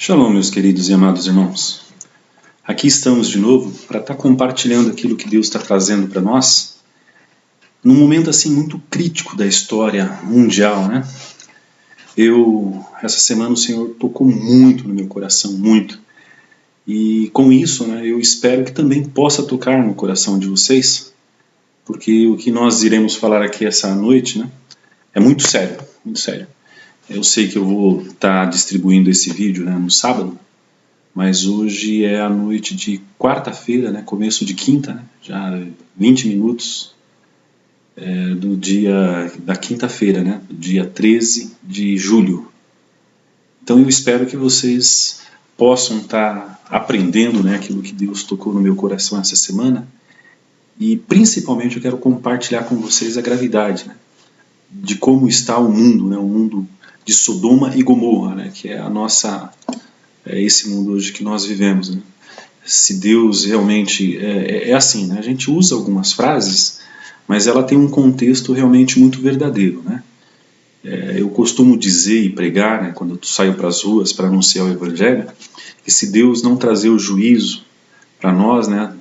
Shalom, meus queridos e amados irmãos. Aqui estamos de novo para estar compartilhando aquilo que Deus está trazendo para nós num momento assim muito crítico da história mundial, né? Essa semana o Senhor tocou muito no meu coração, muito. E com isso, né, eu espero que também possa tocar no coração de vocês, porque o que nós iremos falar aqui essa noite, né, é muito sério, muito sério. Eu sei que eu vou estar distribuindo esse vídeo, né, no sábado, mas hoje é a noite de quarta-feira, né, começo de quinta, né, já 20 minutos do dia da quinta-feira, né, do dia 13 de julho. Então eu espero que vocês possam estar aprendendo, né, aquilo que Deus tocou no meu coração essa semana, e principalmente eu quero compartilhar com vocês a gravidade, né, de como está o mundo, né, o mundo de Sodoma e Gomorra, né, que é esse mundo hoje que nós vivemos, né? Se Deus realmente é assim, né? A gente usa algumas frases, mas ela tem um contexto realmente muito verdadeiro, né? Eu costumo dizer e pregar, né, quando eu saio para as ruas para anunciar o Evangelho, que se Deus não trazer o juízo para nós, né,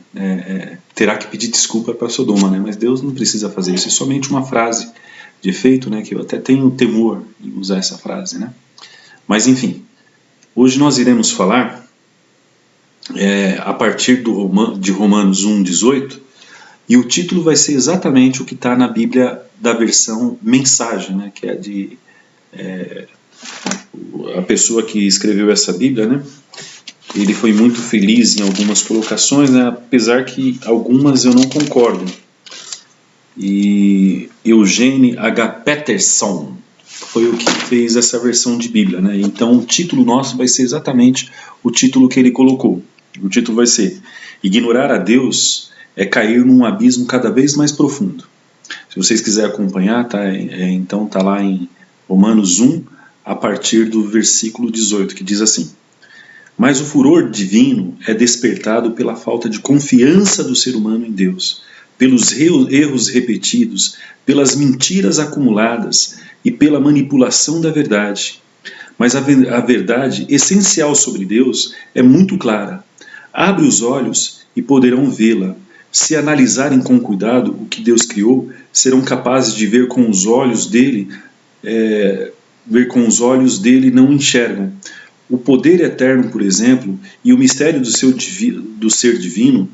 terá que pedir desculpa para Sodoma, né? Mas Deus não precisa fazer isso, é somente uma frase de efeito, né, que eu até tenho temor em usar essa frase, né? Mas enfim, hoje nós iremos falar a partir de Romanos 1,18, e o título vai ser exatamente o que está na Bíblia da versão mensagem, né, que é a pessoa que escreveu essa Bíblia, né, ele foi muito feliz em algumas colocações, né, apesar que algumas eu não concordo. E Eugene H. Peterson foi o que fez essa versão de Bíblia, né? Então o título nosso vai ser exatamente o título que ele colocou. O título vai ser: Ignorar a Deus é cair num abismo cada vez mais profundo. Se vocês quiserem acompanhar, então está lá em Romanos 1, a partir do versículo 18, que diz assim: Mas o furor divino é despertado pela falta de confiança do ser humano em Deus, pelos erros repetidos, pelas mentiras acumuladas e pela manipulação da verdade. Mas a verdade essencial sobre Deus é muito clara. Abre os olhos e poderão vê-la. Se analisarem com cuidado o que Deus criou, serão capazes de ver com os olhos dele, não enxergam. O poder eterno, por exemplo, e o mistério do ser divino.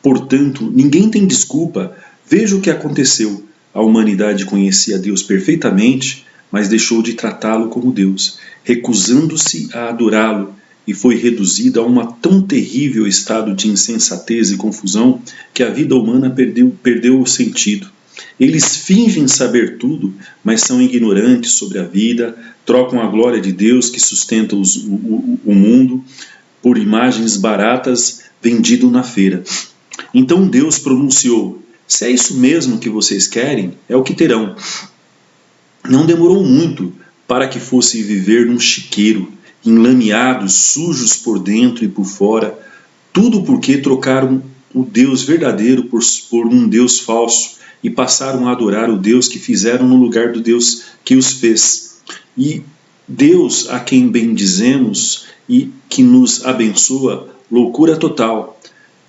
Portanto, ninguém tem desculpa. Veja o que aconteceu. A humanidade conhecia Deus perfeitamente, mas deixou de tratá-lo como Deus, recusando-se a adorá-lo, e foi reduzida a um tão terrível estado de insensatez e confusão que a vida humana perdeu o sentido. Eles fingem saber tudo, mas são ignorantes sobre a vida, trocam a glória de Deus que sustenta o mundo por imagens baratas vendidas na feira. Então Deus pronunciou: se é isso mesmo que vocês querem, é o que terão. Não demorou muito para que fossem viver num chiqueiro, enlameados, sujos por dentro e por fora, tudo porque trocaram o Deus verdadeiro por um Deus falso e passaram a adorar o Deus que fizeram no lugar do Deus que os fez. E Deus, a quem bendizemos e que nos abençoa, loucura total.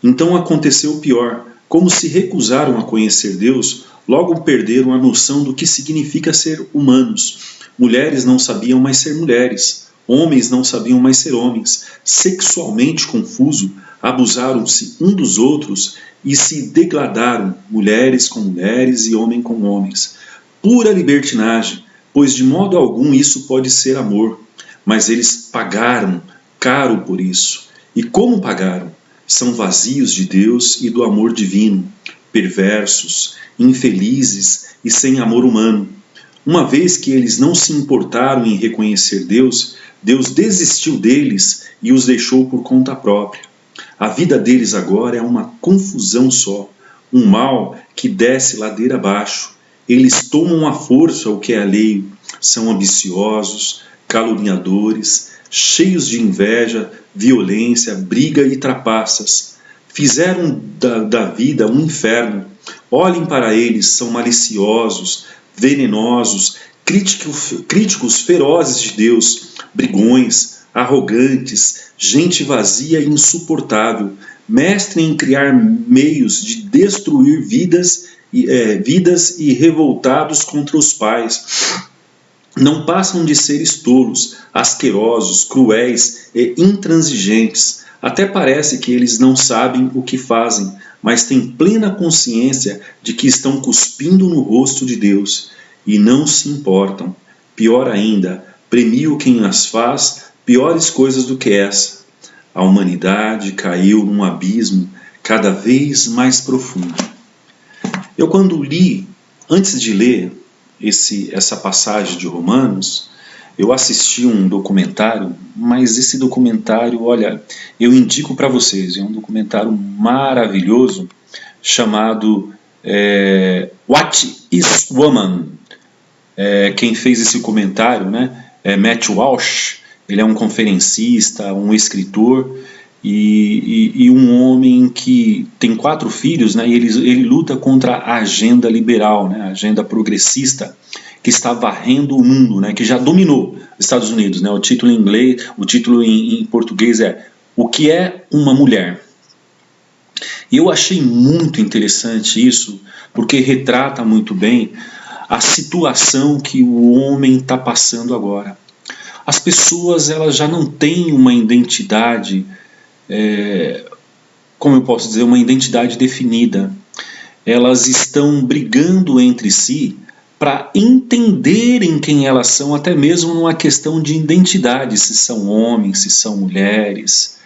Então aconteceu o pior. Como se recusaram a conhecer Deus, logo perderam a noção do que significa ser humanos. Mulheres não sabiam mais ser mulheres. Homens não sabiam mais ser homens. Sexualmente confuso, abusaram-se um dos outros e se degradaram, mulheres com mulheres e homens com homens. Pura libertinagem, pois de modo algum isso pode ser amor. Mas eles pagaram caro por isso. E como pagaram? São vazios de Deus e do amor divino, perversos, infelizes e sem amor humano. Uma vez que eles não se importaram em reconhecer Deus, Deus desistiu deles e os deixou por conta própria. A vida deles agora é uma confusão só, um mal que desce ladeira abaixo. Eles tomam à força o que é alheio, são ambiciosos, caluniadores, cheios de inveja, violência, briga e trapaças. Fizeram da vida um inferno. Olhem para eles, são maliciosos, venenosos, críticos ferozes de Deus, brigões, arrogantes, gente vazia e insuportável, mestre em criar meios de destruir vidas e revoltados contra os pais. Não passam de seres tolos, asquerosos, cruéis e intransigentes. Até parece que eles não sabem o que fazem, mas têm plena consciência de que estão cuspindo no rosto de Deus e não se importam. Pior ainda, premiam quem as faz piores coisas do que essa. A humanidade caiu num abismo cada vez mais profundo. Eu, quando li, antes de ler essa passagem de Romanos, eu assisti um documentário, mas esse documentário, olha, eu indico para vocês, é um documentário maravilhoso chamado What is Woman? Quem fez esse comentário, né, é Matt Walsh. Ele é um conferencista, um escritor e um homem que tem 4 filhos, né, e ele luta contra a agenda liberal, né, a agenda progressista, que está varrendo o mundo, né, que já dominou os Estados Unidos. Né, o título em inglês, o título em português é O que é uma mulher? E eu achei muito interessante isso, porque retrata muito bem a situação que o homem está passando agora. As pessoas, elas já não têm uma identidade, como eu posso dizer, uma identidade definida. Elas estão brigando entre si para entenderem quem elas são, até mesmo numa questão de identidade, se são homens, se são mulheres,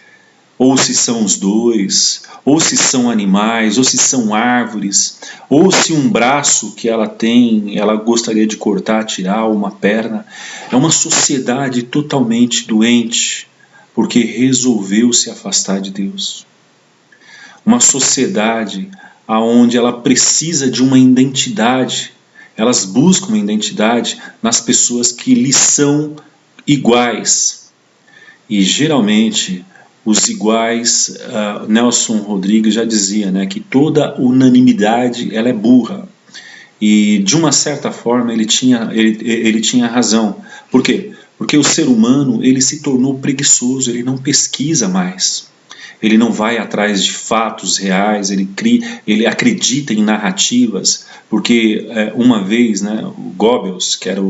ou se são os dois, ou se são animais, ou se são árvores, ou se um braço que ela tem, ela gostaria de cortar, tirar, uma perna. É uma sociedade totalmente doente, porque resolveu se afastar de Deus. Uma sociedade onde ela precisa de uma identidade. Elas buscam uma identidade nas pessoas que lhes são iguais. E geralmente os iguais, Nelson Rodrigues já dizia, né, que toda unanimidade ela é burra. E de uma certa forma ele tinha razão. Por quê? Porque o ser humano ele se tornou preguiçoso, ele não pesquisa mais. Ele não vai atrás de fatos reais, ele acredita em narrativas, porque uma vez, né, o Goebbels, que era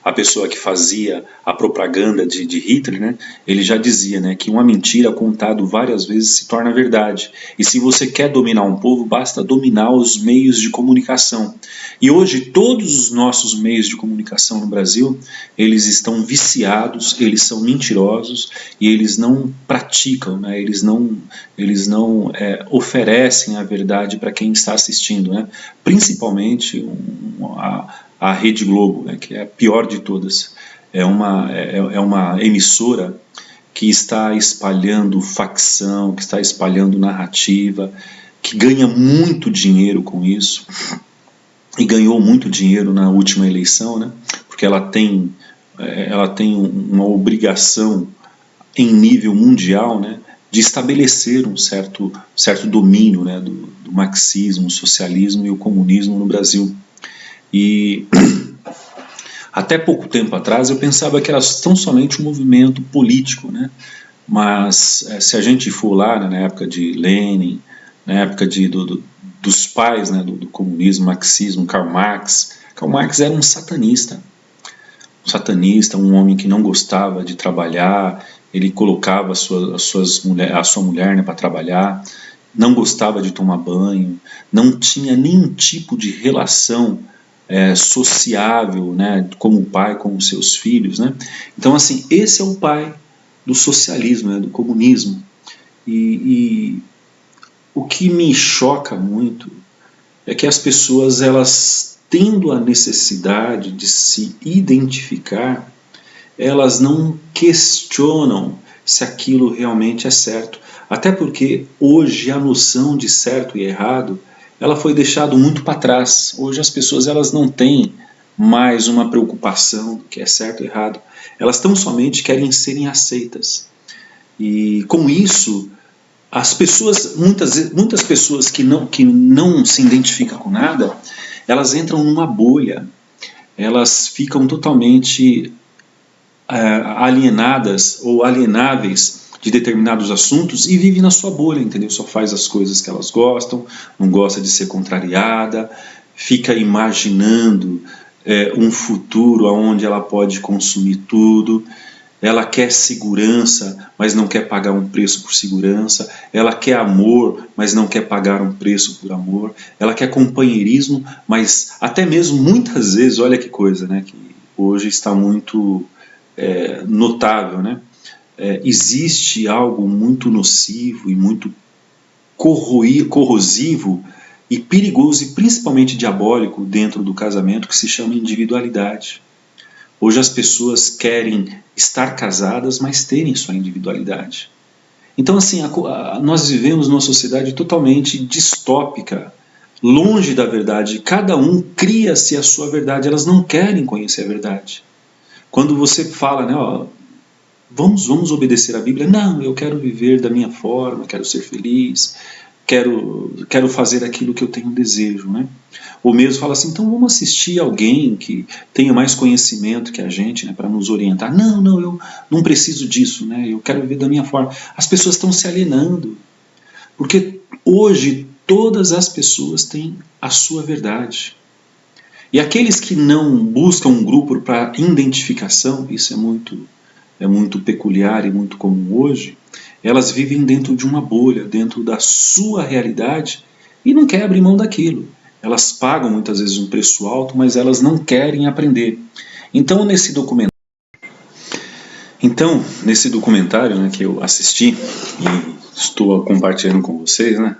a pessoa que fazia a propaganda de Hitler, né, ele já dizia, né, que uma mentira contada várias vezes se torna verdade. E se você quer dominar um povo, basta dominar os meios de comunicação. E hoje todos os nossos meios de comunicação no Brasil, eles estão viciados, eles são mentirosos e eles não praticam, né, eles não oferecem a verdade para quem está assistindo, né? Principalmente a Rede Globo, né? Que é a pior de todas. É uma emissora que está espalhando facção, que está espalhando narrativa, que ganha muito dinheiro com isso, e ganhou muito dinheiro na última eleição, né? Porque ela tem uma obrigação em nível mundial, né, de estabelecer um certo domínio, né, do marxismo, o socialismo e o comunismo no Brasil. E até pouco tempo atrás eu pensava que era tão somente um movimento político, né? Mas se a gente for lá, né, na época de Lenin, na época dos pais, né, do comunismo, marxismo, Karl Marx era um satanista, um homem que não gostava de trabalhar. Ele colocava a sua mulher, né, para trabalhar, não gostava de tomar banho, não tinha nenhum tipo de relação sociável, né, como pai com os seus filhos, né? Então, assim, esse é o pai do socialismo, né, do comunismo. E o que me choca muito é que as pessoas, elas tendo a necessidade de se identificar, elas não questionam se aquilo realmente é certo. Até porque hoje a noção de certo e errado, ela foi deixada muito para trás. Hoje as pessoas, elas não têm mais uma preocupação do que é certo e errado. Elas tão somente querem serem aceitas. E com isso, as pessoas, muitas pessoas que não se identificam com nada, elas entram numa bolha. Elas ficam totalmente alienadas ou alienáveis de determinados assuntos e vive na sua bolha, entendeu? Só faz as coisas que elas gostam, não gosta de ser contrariada, fica imaginando um futuro onde ela pode consumir tudo. Ela quer segurança, mas não quer pagar um preço por segurança. Ela quer amor, mas não quer pagar um preço por amor. Ela quer companheirismo, mas até mesmo muitas vezes, olha que coisa, né, que hoje está muito notável, né? Existe algo muito nocivo e muito corrosivo e perigoso e principalmente diabólico dentro do casamento que se chama individualidade. Hoje as pessoas querem estar casadas, mas terem sua individualidade. Então, assim, nós vivemos numa sociedade totalmente distópica, longe da verdade. Cada um cria-se a sua verdade, elas não querem conhecer a verdade. Quando você fala, né, ó, vamos obedecer à Bíblia, não, eu quero viver da minha forma, quero ser feliz, quero fazer aquilo que eu tenho desejo, né? Ou mesmo fala assim, então vamos assistir alguém que tenha mais conhecimento que a gente, né, para nos orientar. Não, eu não preciso disso, né? Eu quero viver da minha forma. As pessoas estão se alienando, porque hoje todas as pessoas têm a sua verdade. E aqueles que não buscam um grupo para identificação, isso é muito peculiar e muito comum hoje, elas vivem dentro de uma bolha, dentro da sua realidade e não querem abrir mão daquilo. Elas pagam muitas vezes um preço alto, mas elas não querem aprender. Então, nesse documentário, né, que eu assisti e estou compartilhando com vocês, né,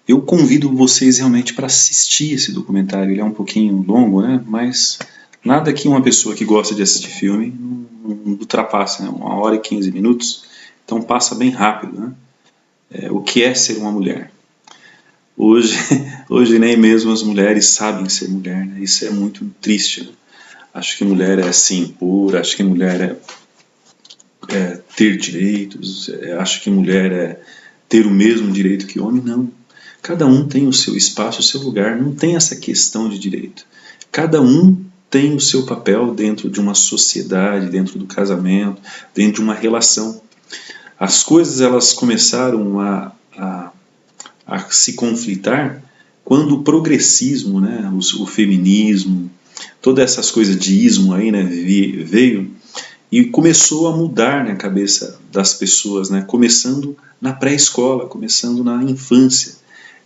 eu convido vocês realmente para assistir esse documentário. Ele é um pouquinho longo, né, mas nada que uma pessoa que gosta de assistir filme não ultrapasse, né, 1 hora e 15 minutos. Então passa bem rápido, né? O que é ser uma mulher? Hoje, hoje nem mesmo as mulheres sabem ser mulher, né? Isso é muito triste, né? Acho que mulher é se impor, acho que mulher é ter direitos, acho que mulher é ter o mesmo direito que homem. Não. Cada um tem o seu espaço, o seu lugar, não tem essa questão de direito. Cada um tem o seu papel dentro de uma sociedade, dentro do casamento, dentro de uma relação. As coisas elas começaram a se conflitar quando o progressismo, né, o feminismo, todas essas coisas de ismo aí, né, veio e começou a mudar, né, a cabeça das pessoas, né, começando na pré-escola, começando na infância.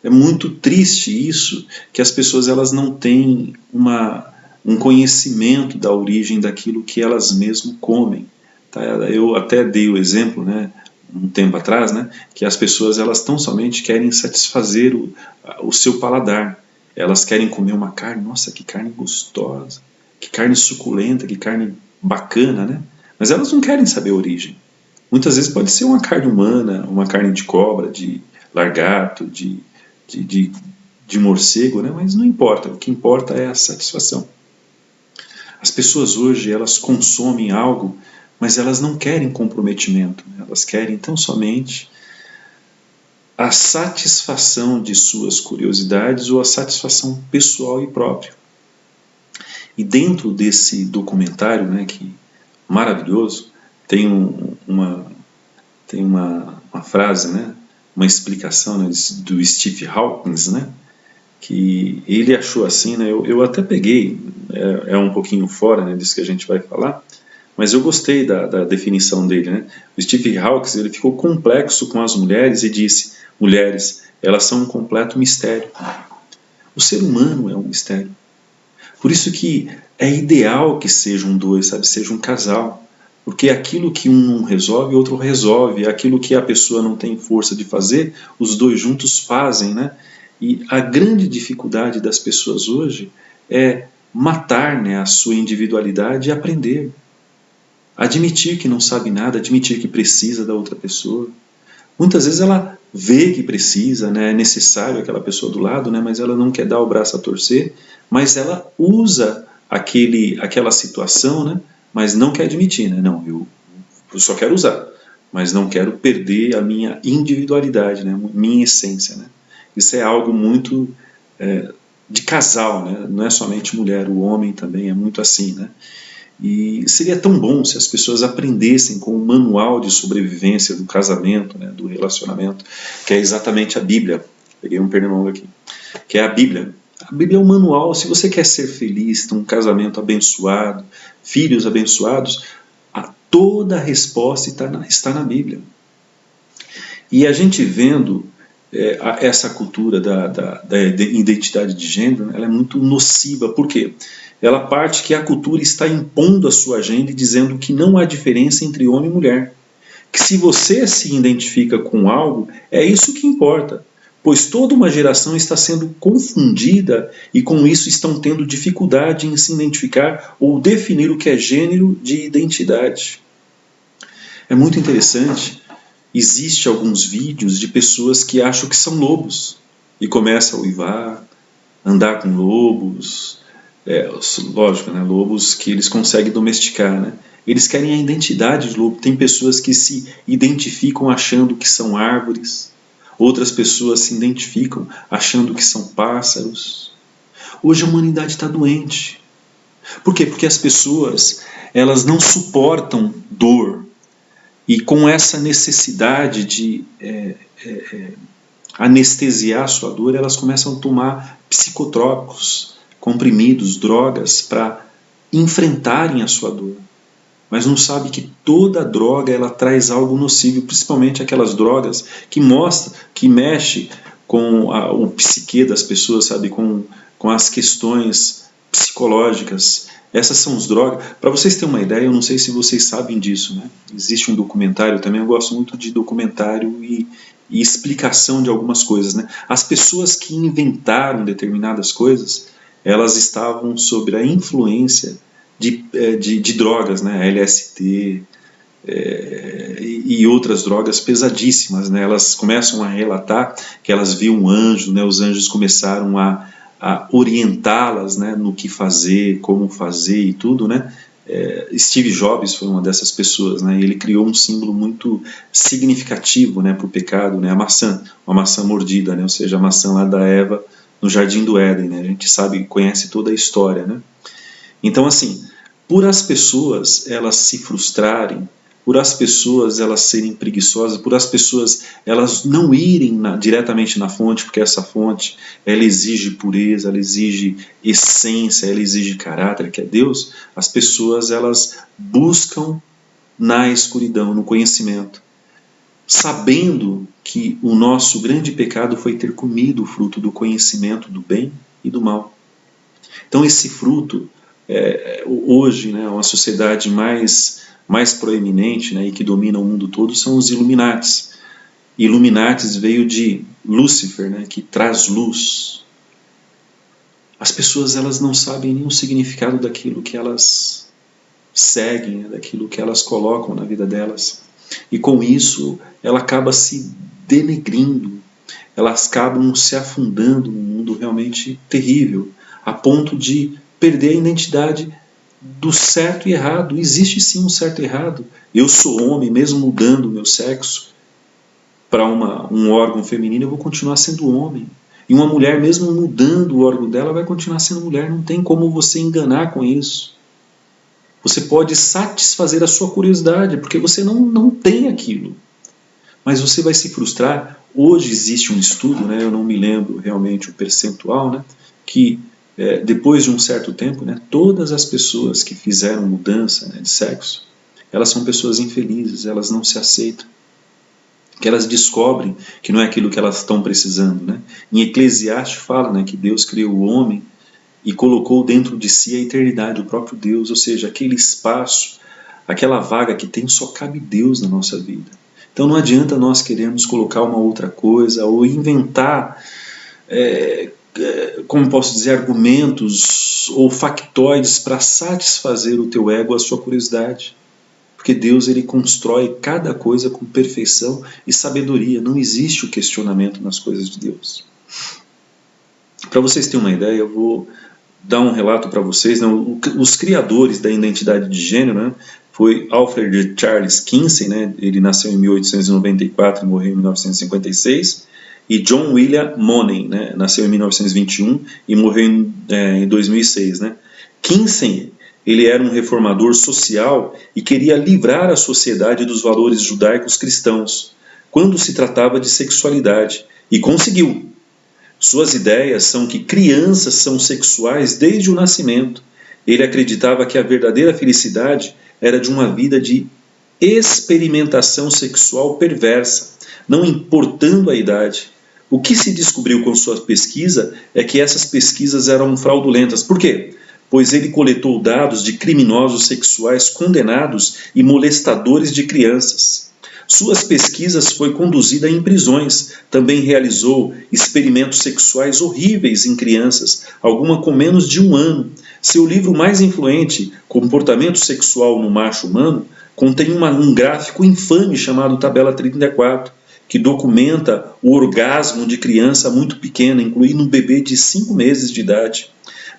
É muito triste isso, que as pessoas elas não têm um conhecimento da origem daquilo que elas mesmo comem. Tá? Eu até dei o exemplo, né, um tempo atrás, né, que as pessoas elas tão somente querem satisfazer o seu paladar. Elas querem comer uma carne, nossa, que carne gostosa, que carne suculenta, que carne bacana, né? Mas elas não querem saber a origem. Muitas vezes pode ser uma carne humana, uma carne de cobra, de lagarto, de morcego, né? Mas não importa, o que importa é a satisfação. As pessoas hoje elas consomem algo, mas elas não querem comprometimento, né? Elas querem tão somente a satisfação de suas curiosidades ou a satisfação pessoal e própria. E dentro desse documentário, né, que maravilhoso, tem uma frase, né, uma explicação, né, do Steve Hawkins, né, que ele achou assim, né, eu até peguei, um pouquinho fora, né, disso que a gente vai falar, mas eu gostei da definição dele, né. O Steve Hawkins ele ficou complexo com as mulheres e disse, mulheres, elas são um completo mistério. O ser humano é um mistério. Por isso que é ideal que sejam dois, sabe, seja um casal. Porque aquilo que um não resolve, o outro resolve. Aquilo que a pessoa não tem força de fazer, os dois juntos fazem, né? E a grande dificuldade das pessoas hoje é matar, né, a sua individualidade e aprender. Admitir que não sabe nada, admitir que precisa da outra pessoa. Muitas vezes ela vê que precisa, né, é necessário aquela pessoa do lado, né, mas ela não quer dar o braço a torcer, mas ela usa aquela situação, né, mas não quer admitir, né, não, eu só quero usar, mas não quero perder a minha individualidade, né, minha essência, né. Isso é algo muito de casal, né, não é somente mulher, o homem também é muito assim, né. E seria tão bom se as pessoas aprendessem com o manual de sobrevivência do casamento, né, do relacionamento, que é exatamente a Bíblia. Peguei um pernilongo aqui. Que é a Bíblia. A Bíblia é um manual. Se você quer ser feliz, ter um casamento abençoado, filhos abençoados, toda a resposta está na Bíblia. E a gente vendo essa cultura da identidade de gênero, ela é muito nociva. Por quê? Ela parte que a cultura está impondo a sua agenda e dizendo que não há diferença entre homem e mulher. Que se você se identifica com algo, é isso que importa. Pois toda uma geração está sendo confundida e com isso estão tendo dificuldade em se identificar ou definir o que é gênero de identidade. É muito interessante, existe alguns vídeos de pessoas que acham que são lobos e começam a uivar, andar com lobos, lógico, né, lobos que eles conseguem domesticar, né? Eles querem a identidade de lobo. Tem pessoas que se identificam achando que são árvores, outras pessoas se identificam achando que são pássaros. Hoje a humanidade está doente. Por quê? Porque as pessoas, elas não suportam dor. E com essa necessidade de anestesiar a sua dor, elas começam a tomar psicotrópicos, comprimidos, drogas, para enfrentarem a sua dor. Mas não sabe que toda droga ela traz algo nocivo, principalmente aquelas drogas que mexe com o psique das pessoas, sabe, com as questões psicológicas. Essas são as drogas. Para vocês terem uma ideia, eu não sei se vocês sabem disso, né? Existe um documentário também, eu gosto muito de documentário e explicação de algumas coisas, né? As pessoas que inventaram determinadas coisas, elas estavam sob a influência de drogas, né? LSD e outras drogas pesadíssimas, né? Elas começam a relatar que elas viam um anjo, né? Os anjos começaram a orientá-las, né, no que fazer, como fazer e tudo, né? Steve Jobs foi uma dessas pessoas, né? Ele criou um símbolo muito significativo, né, para o pecado, né? Uma maçã mordida, né? Ou seja, a maçã lá da Eva no Jardim do Éden, né? A gente sabe, conhece toda a história, né? Então, assim, por as pessoas elas se frustrarem, por as pessoas elas serem preguiçosas, por as pessoas elas não irem diretamente na fonte, porque essa fonte ela exige pureza, ela exige essência, ela exige caráter, que é Deus, as pessoas elas buscam na escuridão, no conhecimento, sabendo que o nosso grande pecado foi ter comido o fruto do conhecimento do bem e do mal. Então esse fruto, hoje, né, uma sociedade mais proeminente, né, e que domina o mundo todo são os Illuminatis. Illuminatis veio de Lúcifer, né, que traz luz. As pessoas elas não sabem nem o significado daquilo que elas seguem, né, daquilo que elas colocam na vida delas. E com isso ela acaba se denegrindo, elas acabam se afundando num mundo realmente terrível, a ponto de perder a identidade do certo e errado. Existe sim um certo e errado. Eu sou homem, mesmo mudando o meu sexo para um órgão feminino, eu vou continuar sendo homem. E uma mulher, mesmo mudando o órgão dela, vai continuar sendo mulher. Não tem como você enganar com isso. Você pode satisfazer a sua curiosidade, porque você não tem aquilo. Mas você vai se frustrar. Hoje existe um estudo, né, eu não me lembro realmente o percentual, né, que depois de um certo tempo, né, todas as pessoas que fizeram mudança, né, de sexo, elas são pessoas infelizes, elas não se aceitam, que elas descobrem que não é aquilo que elas estão precisando, né? Em Eclesiastes fala, né, que Deus criou o homem e colocou dentro de si a eternidade, o próprio Deus, ou seja, aquele espaço, aquela vaga que tem, só cabe Deus na nossa vida. Então não adianta nós querermos colocar uma outra coisa ou inventar como posso dizer, argumentos ou factoides para satisfazer o teu ego, a sua curiosidade. Porque Deus ele constrói cada coisa com perfeição e sabedoria. Não existe o questionamento nas coisas de Deus. Para vocês terem uma ideia, eu vou dar um relato para vocês. Né? Os criadores da identidade de gênero, né, foi Alfred Charles Kinsey, né? Ele nasceu em 1894 e morreu em 1956. E John William Money, né, nasceu em 1921 e morreu em 2006. Né. Kinsey Ele era um reformador social e queria livrar a sociedade dos valores judaicos cristãos, quando se tratava de sexualidade, e conseguiu. Suas ideias são que crianças são sexuais desde o nascimento. Ele acreditava que a verdadeira felicidade era de uma vida de experimentação sexual perversa, não importando a idade. O que se descobriu com sua pesquisa é que essas pesquisas eram fraudulentas. Por quê? Pois ele coletou dados de criminosos sexuais condenados e molestadores de crianças. Suas pesquisas foi conduzida em prisões. Também realizou experimentos sexuais horríveis em crianças, alguma com menos de 1 ano. Seu livro mais influente, Comportamento Sexual no Macho Humano, contém um gráfico infame chamado Tabela 34, que documenta o orgasmo de criança muito pequena, incluindo um bebê de 5 meses de idade.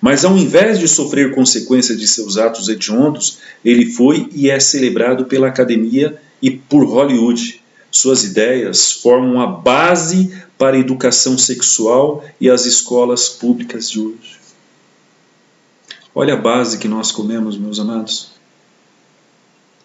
Mas ao invés de sofrer consequências de seus atos hediondos, ele foi e é celebrado pela academia e por Hollywood. Suas ideias formam a base para a educação sexual e as escolas públicas de hoje. Olha a base que nós comemos, meus amados.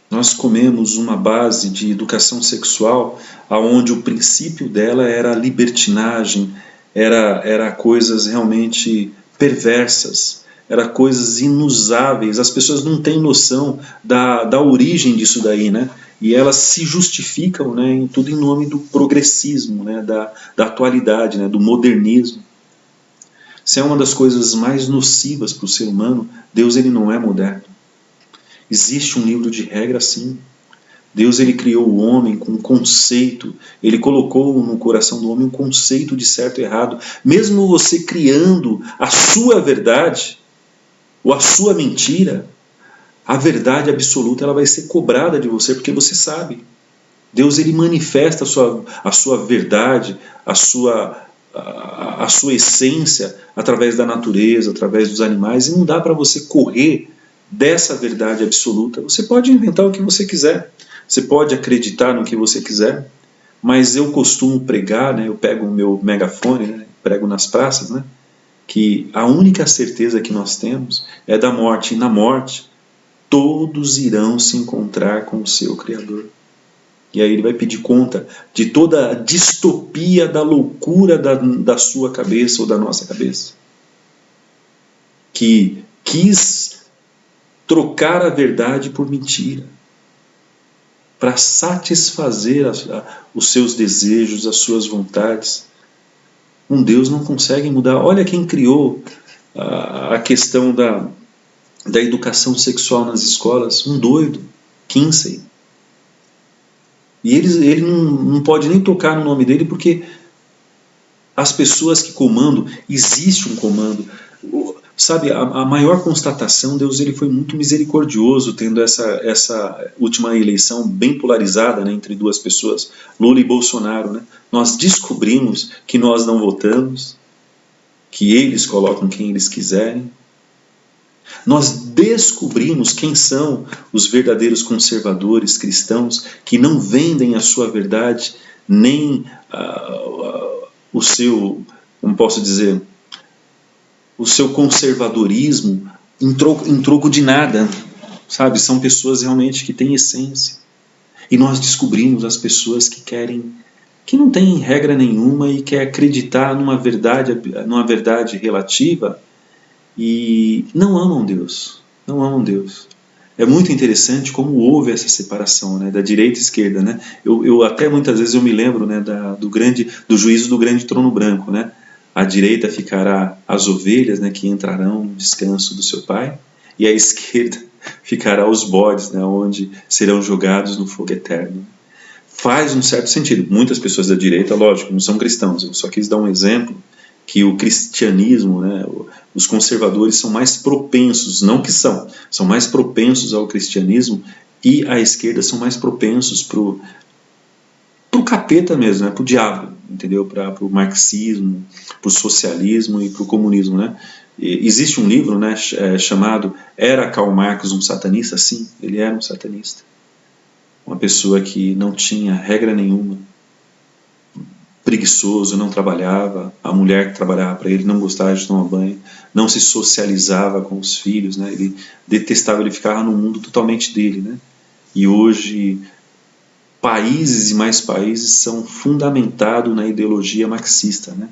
Nós comemos uma base de educação sexual onde o princípio dela era a libertinagem, era coisas realmente perversas, era coisas inusáveis. As pessoas não têm noção da origem disso daí, né? E elas se justificam, né, em tudo em nome do progressismo, né, da atualidade, né, do modernismo. Se é uma das coisas mais nocivas para o ser humano, Deus ele não é moderno. Existe um livro de regras, sim. Deus ele criou o homem com um conceito, ele colocou no coração do homem um conceito de certo e errado. Mesmo você criando a sua verdade, ou a sua mentira, a verdade absoluta ela vai ser cobrada de você, porque você sabe. Deus ele manifesta a sua verdade, a sua essência através da natureza, através dos animais, e não dá para você correr dessa verdade absoluta. Você pode inventar o que você quiser, você pode acreditar no que você quiser, mas eu costumo pregar, né, eu pego o meu megafone, né, prego nas praças, né, que a única certeza que nós temos é da morte, e na morte todos irão se encontrar com o seu Criador. E aí ele vai pedir conta de toda a distopia da loucura da sua cabeça ou da nossa cabeça, que quis trocar a verdade por mentira, para satisfazer os seus desejos, as suas vontades. Um Deus não consegue mudar. Olha quem criou a questão da educação sexual nas escolas, um doido, Kinsey. E ele não pode nem tocar no nome dele, porque as pessoas que comandam, existe um comando. Sabe, a maior constatação, Deus ele foi muito misericordioso, tendo essa última eleição bem polarizada, né, entre duas pessoas, Lula e Bolsonaro. Né? Nós descobrimos que nós não votamos, que eles colocam quem eles quiserem. Nós descobrimos quem são os verdadeiros conservadores cristãos que não vendem a sua verdade, nem o seu, como posso dizer, o seu conservadorismo em troco de nada, sabe? São pessoas realmente que têm essência. E nós descobrimos as pessoas que querem, que não têm regra nenhuma e quer acreditar numa verdade relativa e não amam Deus, não amam Deus. É muito interessante como houve essa separação, né, da direita e esquerda, né? Eu até muitas vezes eu me lembro, né, do juízo do grande trono branco, né? À direita ficará as ovelhas, né, que entrarão no descanso do seu Pai, e à esquerda ficará os bodes, né, onde serão jogados no fogo eterno. Faz um certo sentido. Muitas pessoas da direita, lógico, não são cristãos. Eu só quis dar um exemplo que o cristianismo, né, os conservadores são mais propensos, não que são mais propensos ao cristianismo, e a esquerda são mais propensos pro capeta mesmo, né, pro diabo, entendeu? Pro marxismo, pro socialismo e pro comunismo, né? Existe um livro, né, chamado Era Karl Marx um satanista? Sim, ele era um satanista. Uma pessoa que não tinha regra nenhuma. preguiçoso, não trabalhava, a mulher que trabalhava para ele não gostava de tomar banho, não se socializava com os filhos, né? Ele detestava, ele ficava no mundo totalmente dele, né? E hoje países e mais países são fundamentados na ideologia marxista, né?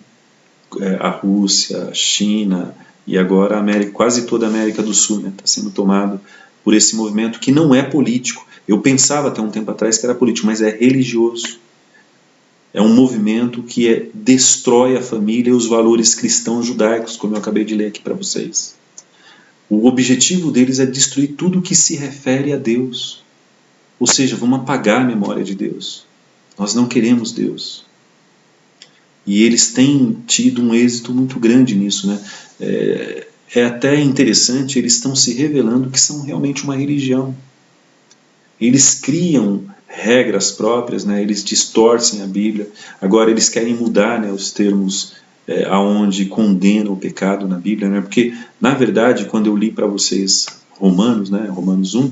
A Rússia, a China e agora a América, quase toda a América do Sul, né? Está sendo tomado por esse movimento que não é político. Eu pensava até um tempo atrás que era político, mas é religioso. É um movimento que destrói a família e os valores cristãos judaicos, como eu acabei de ler aqui para vocês. O objetivo deles é destruir tudo que se refere a Deus. Ou seja, vamos apagar a memória de Deus. Nós não queremos Deus. E eles têm tido um êxito muito grande nisso, né? É até interessante, eles estão se revelando que são realmente uma religião. Eles criam regras próprias, né? Eles distorcem a Bíblia. Agora eles querem mudar, né, os termos aonde condena o pecado na Bíblia, né? Porque, na verdade, quando eu li para vocês Romanos, né, Romanos 1,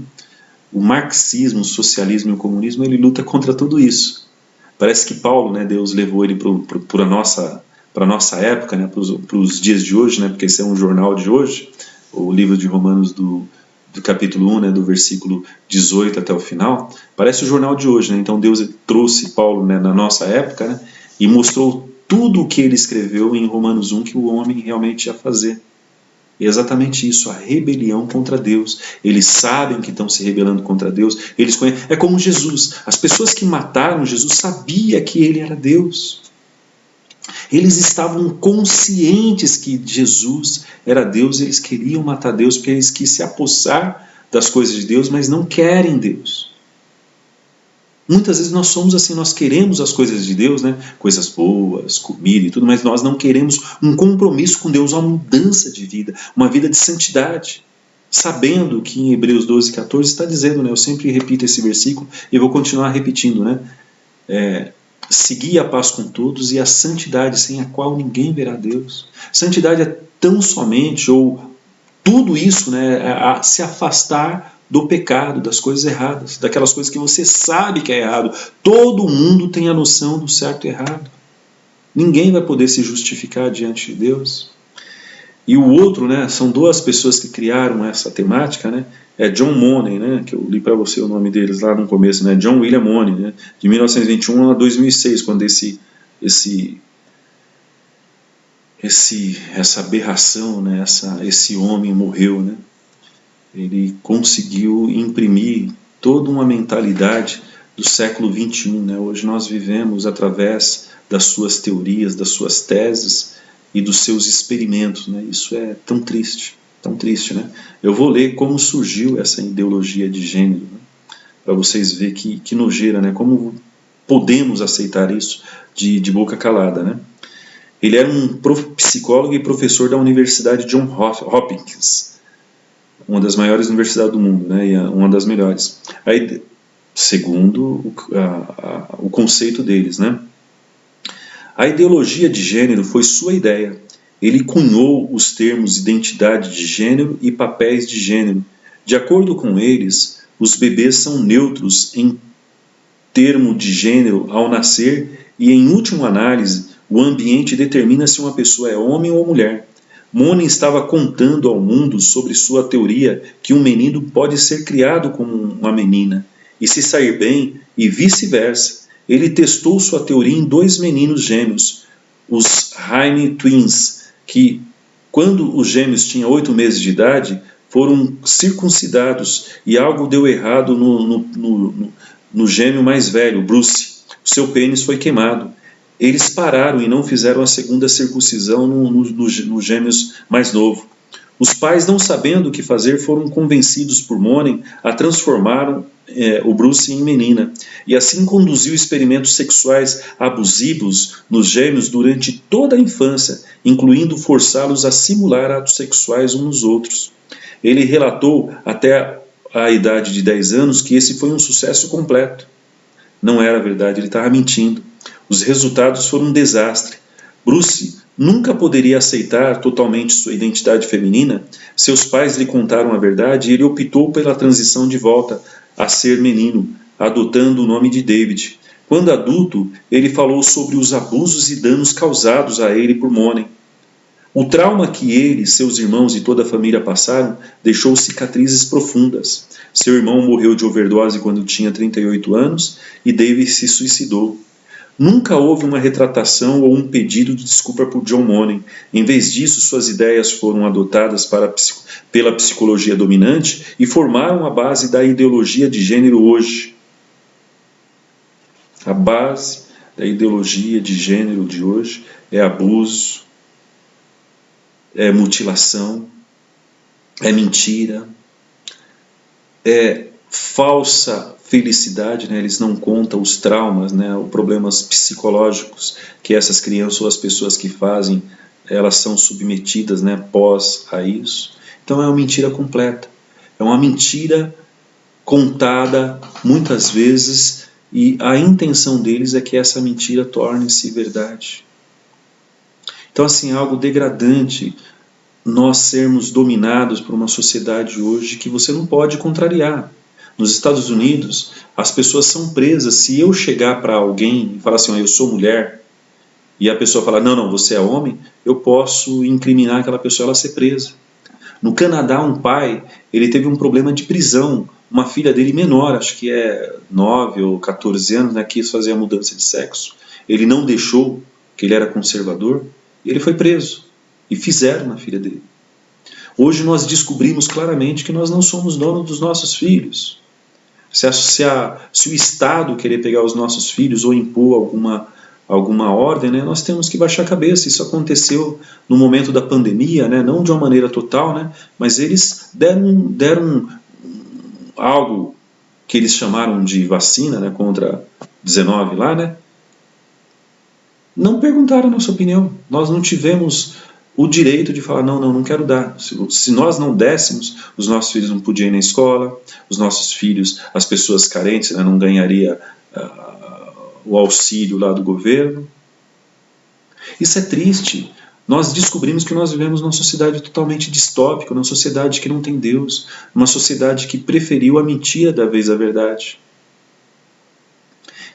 o marxismo, o socialismo e o comunismo, ele luta contra tudo isso. Parece que Paulo, né, Deus levou ele para a nossa época, né, para os dias de hoje, né, porque esse é um jornal de hoje, o livro de Romanos do capítulo 1, né, do versículo 18 até o final, parece o jornal de hoje, né? Então Deus trouxe Paulo, né, na nossa época, né, e mostrou tudo o que ele escreveu em Romanos 1 que o homem realmente ia fazer. É exatamente isso, a rebelião contra Deus. Eles sabem que estão se rebelando contra Deus. Eles conhecem. É como Jesus. As pessoas que mataram Jesus sabiam que ele era Deus. Eles estavam conscientes que Jesus era Deus. Eles queriam matar Deus porque eles quis se apossar das coisas de Deus, mas não querem Deus. Muitas vezes nós somos assim, nós queremos as coisas de Deus, né? Coisas boas, comida e tudo, mas nós não queremos um compromisso com Deus, uma mudança de vida, uma vida de santidade. Sabendo que em Hebreus 12, 14 está dizendo, né? Eu sempre repito esse versículo e vou continuar repetindo, né? Segui a paz com todos e a santidade sem a qual ninguém verá Deus. Santidade é tão somente, ou tudo isso, né? Se afastar do pecado, das coisas erradas, daquelas coisas que você sabe que é errado. Todo mundo tem a noção do certo e errado. Ninguém vai poder se justificar diante de Deus. E o outro, né, são duas pessoas que criaram essa temática, né? É John Money, né, que eu li para você o nome deles lá no começo, né? John William Money, né, de 1921 a 2006, quando essa aberração, né, esse homem morreu, né? Ele conseguiu imprimir toda uma mentalidade do século XXI. Né? Hoje nós vivemos através das suas teorias, das suas teses e dos seus experimentos. Né? Isso é tão triste, né? Eu vou ler como surgiu essa ideologia de gênero, né? Para vocês verem que nojeira, né? Como podemos aceitar isso de boca calada. Né? Ele era um psicólogo e professor da Universidade Johns Hopkins, uma das maiores universidades do mundo, né, e uma das melhores. Aí, segundo o conceito deles, né, a ideologia de gênero foi sua ideia. Ele cunhou os termos identidade de gênero e papéis de gênero. De acordo com eles, os bebês são neutros em termo de gênero ao nascer e, em última análise, o ambiente determina se uma pessoa é homem ou mulher. Money estava contando ao mundo sobre sua teoria que um menino pode ser criado como uma menina e se sair bem, e vice-versa. Ele testou sua teoria em 2 meninos gêmeos, os Haim Twins, que, quando os gêmeos tinham 8 meses de idade, foram circuncidados e algo deu errado no gêmeo mais velho, Bruce. O seu pênis foi queimado. Eles pararam e não fizeram a segunda circuncisão no gêmeos mais novo. Os pais, não sabendo o que fazer, foram convencidos por Money a transformar o Bruce em menina, e assim conduziu experimentos sexuais abusivos nos gêmeos durante toda a infância, incluindo forçá-los a simular atos sexuais uns nos outros. Ele relatou até a idade de 10 anos que esse foi um sucesso completo. Não era verdade, ele estava mentindo. Os resultados foram um desastre. Bruce nunca poderia aceitar totalmente sua identidade feminina. Seus pais lhe contaram a verdade e ele optou pela transição de volta a ser menino, adotando o nome de David. Quando adulto, ele falou sobre os abusos e danos causados a ele por Monen. O trauma que ele, seus irmãos e toda a família passaram deixou cicatrizes profundas. Seu irmão morreu de overdose quando tinha 38 anos e David se suicidou. Nunca houve uma retratação ou um pedido de desculpa por John Monen. Em vez disso, suas ideias foram adotadas pela psicologia dominante e formaram a base da ideologia de gênero hoje. A base da ideologia de gênero de hoje é abuso, é mutilação, é mentira, é falsa felicidade, né? Eles não contam os traumas, né? Os problemas psicológicos que essas crianças ou as pessoas que fazem, elas são submetidas, né, pós a isso. Então é uma mentira completa. É uma mentira contada muitas vezes e a intenção deles é que essa mentira torne-se verdade. Então, assim, é algo degradante nós sermos dominados por uma sociedade hoje que você não pode contrariar. Nos Estados Unidos, as pessoas são presas. Se eu chegar para alguém e falar assim, eu sou mulher, e a pessoa falar, não, você é homem, eu posso incriminar aquela pessoa, ela ser presa. No Canadá, um pai, ele teve um problema de prisão. Uma filha dele menor, acho que é 9 ou 14 anos, né, quis fazer a mudança de sexo. Ele não deixou, que ele era conservador, e ele foi preso. E fizeram na filha dele. Hoje nós descobrimos claramente que nós não somos donos dos nossos filhos. Se o Estado querer pegar os nossos filhos ou impor alguma ordem, né, nós temos que baixar a cabeça. Isso aconteceu no momento da pandemia, né, não de uma maneira total, né, mas eles deram algo que eles chamaram de vacina, né, contra 19 lá, né. Não perguntaram a nossa opinião. Nós não tivemos o direito de falar, não quero dar. Se nós não dessemos, os nossos filhos não podiam ir na escola, os nossos filhos, as pessoas carentes, né, não ganhariam o auxílio lá do governo. Isso é triste. Nós descobrimos que nós vivemos numa sociedade totalmente distópica, numa sociedade que não tem Deus, uma sociedade que preferiu a mentira da vez a verdade.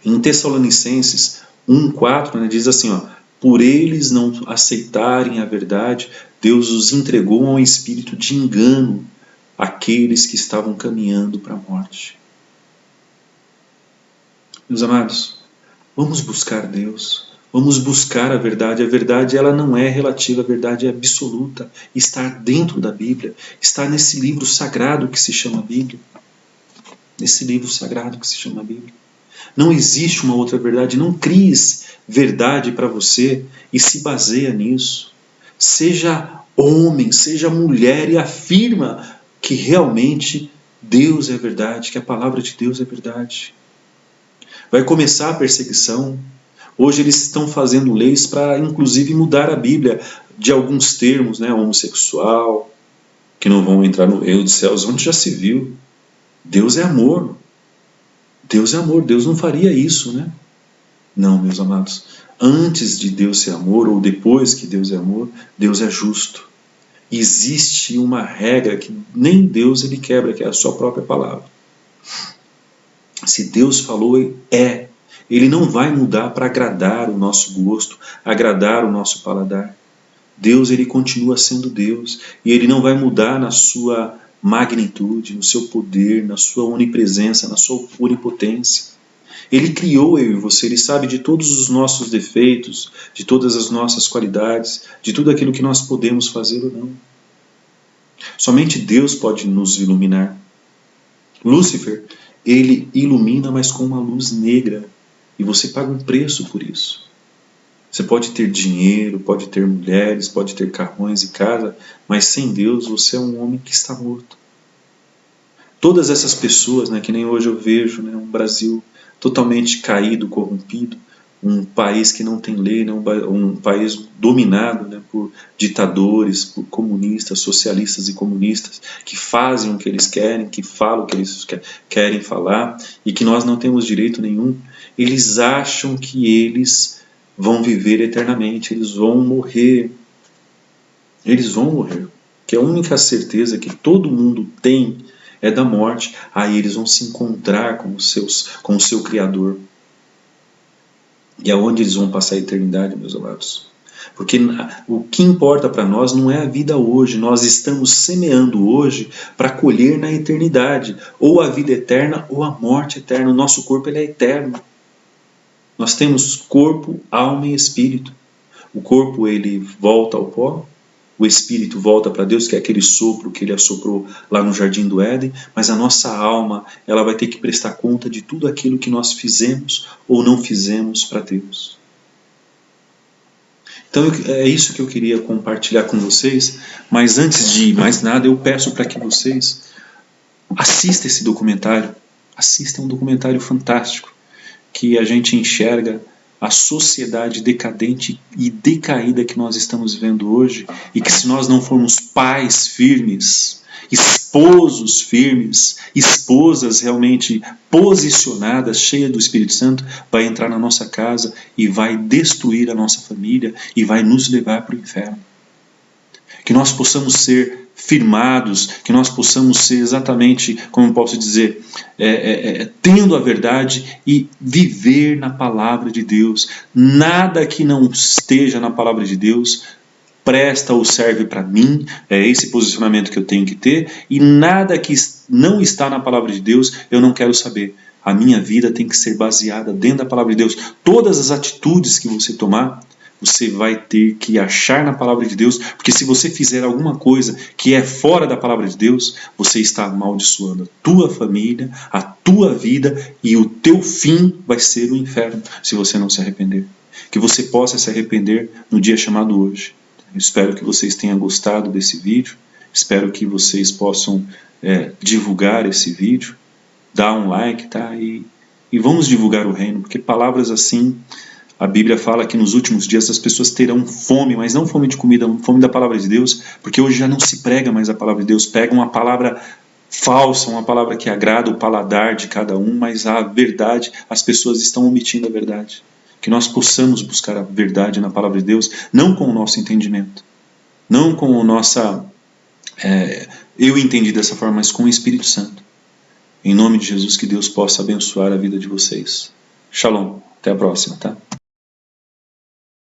Em Tessalonicenses 1:4, né, diz assim, por eles não aceitarem a verdade, Deus os entregou a um espírito de engano, aqueles que estavam caminhando para a morte. Meus amados, vamos buscar Deus, vamos buscar a verdade. A verdade, ela não é relativa, a verdade é absoluta. Está dentro da Bíblia, está nesse livro sagrado que se chama Bíblia. Nesse livro sagrado que se chama Bíblia. Não existe uma outra verdade. Não cries verdade para você e se baseia nisso. Seja homem, seja mulher e afirma que realmente Deus é verdade, que a palavra de Deus é verdade. Vai começar a perseguição. Hoje eles estão fazendo leis para, inclusive, mudar a Bíblia de alguns termos, né? Homossexual, que não vão entrar no reino dos céus, onde já se viu. Deus é amor. Deus é amor, Deus não faria isso, né? Não, meus amados. Antes de Deus ser amor, ou depois que Deus é amor, Deus é justo. Existe uma regra que nem Deus ele quebra, que é a sua própria palavra. Se Deus falou, é. Ele não vai mudar para agradar o nosso gosto, agradar o nosso paladar. Deus ele continua sendo Deus. E ele não vai mudar na sua magnitude, no seu poder, na sua onipresença, na sua onipotência. Ele criou eu e você, ele sabe de todos os nossos defeitos, de todas as nossas qualidades, de tudo aquilo que nós podemos fazer ou não. Somente Deus pode nos iluminar. Lúcifer, ele ilumina, mas com uma luz negra, e você paga um preço por isso. Você pode ter dinheiro, pode ter mulheres, pode ter carrões e casa, mas sem Deus você é um homem que está morto. Todas essas pessoas, né, que nem hoje eu vejo, né, um Brasil totalmente caído, corrompido, um país que não tem lei, né, um país dominado, né, por ditadores, por comunistas, socialistas e comunistas, que fazem o que eles querem, que falam o que eles querem falar, e que nós não temos direito nenhum. Eles acham que eles vão viver eternamente, eles vão morrer. Eles vão morrer. Que a única certeza que todo mundo tem é da morte. Aí eles vão se encontrar com o seu Criador. E aonde eles vão passar a eternidade, meus amados? Porque o que importa para nós não é a vida hoje, nós estamos semeando hoje para colher na eternidade, ou a vida eterna ou a morte eterna. O nosso corpo ele é eterno. Nós temos corpo, alma e espírito. O corpo ele volta ao pó, o espírito volta para Deus, que é aquele sopro que ele assoprou lá no jardim do Éden, mas a nossa alma ela vai ter que prestar conta de tudo aquilo que nós fizemos ou não fizemos para Deus. Então é isso que eu queria compartilhar com vocês, mas antes de mais nada eu peço para que vocês assistam esse documentário. Assistam um documentário fantástico, que a gente enxerga a sociedade decadente e decaída que nós estamos vendo hoje, e que se nós não formos pais firmes, esposos firmes, esposas realmente posicionadas, cheias do Espírito Santo, vai entrar na nossa casa e vai destruir a nossa família e vai nos levar para o inferno. Que nós possamos ser firmados, que nós possamos ser exatamente, como eu posso dizer, tendo a verdade e viver na palavra de Deus. Nada que não esteja na palavra de Deus presta ou serve para mim, é esse posicionamento que eu tenho que ter, e nada que não está na palavra de Deus eu não quero saber. A minha vida tem que ser baseada dentro da palavra de Deus. Todas as atitudes que você tomar, você vai ter que achar na palavra de Deus, porque se você fizer alguma coisa que é fora da palavra de Deus, você está amaldiçoando a tua família, a tua vida, e o teu fim vai ser o inferno, se você não se arrepender. Que você possa se arrepender no dia chamado hoje. Eu espero que vocês tenham gostado desse vídeo, espero que vocês possam divulgar esse vídeo, dar um like, tá? E vamos divulgar o reino, porque palavras assim, a Bíblia fala que nos últimos dias as pessoas terão fome, mas não fome de comida, fome da palavra de Deus, porque hoje já não se prega mais a palavra de Deus, pega uma palavra falsa, uma palavra que agrada o paladar de cada um, mas a verdade, as pessoas estão omitindo a verdade. Que nós possamos buscar a verdade na palavra de Deus, não com o nosso entendimento, não com o nossa... eu entendi dessa forma, mas com o Espírito Santo. Em nome de Jesus, que Deus possa abençoar a vida de vocês. Shalom, até a próxima, tá?